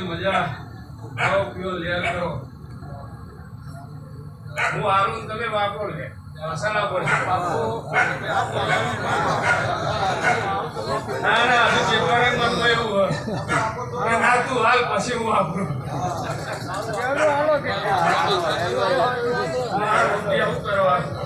મજા ખાઓ પીઓ લેર કરો હું આરું તમે વાપરો લે મસાલા પર ના ના હજુ ચેતવારે મનમાં એવું હોય ના તું હાલ પછી હું વાપરું કેવું કરવા